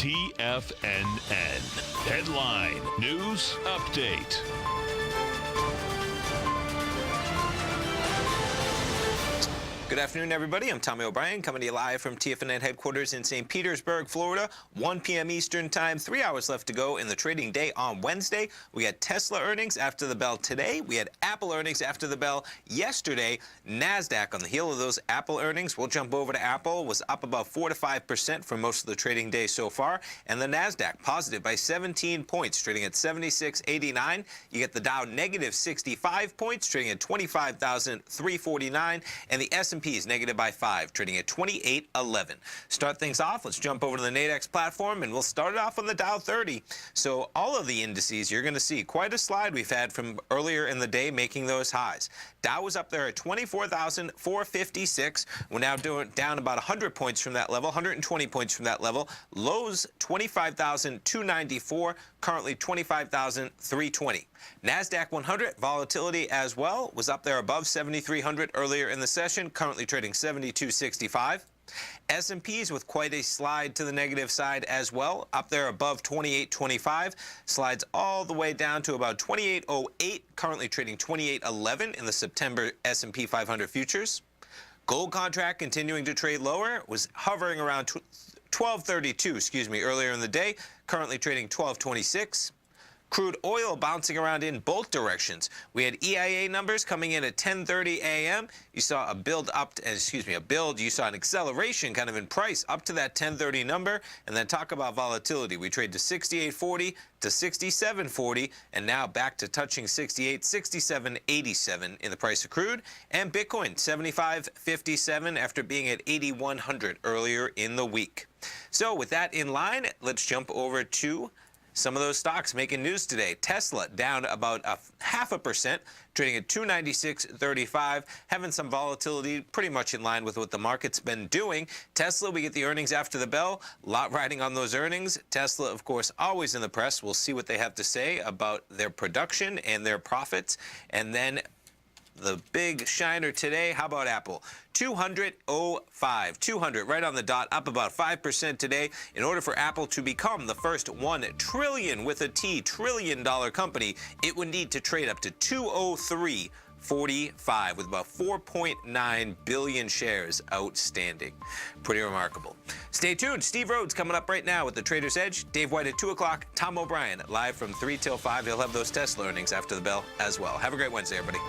TFNN. Headline News Update. Good afternoon, everybody. I'm Tommy O'Brien, coming to you live from TFNN headquarters in St. Petersburg, Florida. 1 p.m. Eastern Time, 3 hours left to go in the trading day on Wednesday. We had Tesla earnings after the bell today. We had Apple earnings after the bell yesterday. NASDAQ, on the heel of those Apple earnings, we'll jump over to Apple, was up about 4 to 5% for most of the trading day so far. And the NASDAQ positive by 17 points, trading at 76.89. You get the Dow negative 65 points, trading at 25,349. And the S&P is negative by 5, trading at 28.11. Start things off. Let's jump over to the Nadex platform, and we'll start it off on the Dow 30. So all of the indices, you're going to see quite a slide we've had from earlier in the day making those highs. Dow was up there at 24,456. We're now down about 100 points from that level, 120 points from that level. Lows 25,294, currently 25,320. NASDAQ 100 volatility as well was up there above 7,300 earlier in the session, currently trading 72.65. S&Ps with quite a slide to the negative side as well, up there above 28.25, slides all the way down to about 28.08, currently trading 28.11 in the September S&P 500 futures. Gold contract continuing to trade lower, was hovering around 12.32, earlier in the day, currently trading 12.26. Crude oil bouncing around in both directions. We had EIA numbers coming in at 10:30 a.m. You saw a build up, you saw an acceleration kind of in price up to that 10:30 number. And then talk about volatility. We trade to 68.40 to 67.40, and now back to touching 68, 67.87 in the price of crude. And Bitcoin 75.57 after being at 8,100 earlier in the week. So with that in line, let's jump over to some of those stocks making news today. Tesla down about 0.5%, trading at 296.35, having some volatility pretty much in line with what the market's been doing. Tesla, we get the earnings after the bell. A lot riding on those earnings. Tesla, of course, always in the press. We'll see what they have to say about their production and their profits. And then the big shiner today, how about Apple? 200.05, 200 right on the dot, up about 5% today. In order for Apple to become the first $1 trillion with a T trillion-dollar company, it would need to trade up to 203.45 with about 4.9 billion shares outstanding. Pretty remarkable. Stay tuned. Steve Rhodes coming up right now with the Trader's Edge. Dave White at 2 o'clock. Tom O'Brien live from 3 till 5. He'll have those Tesla earnings after the bell as well. Have a great Wednesday, everybody.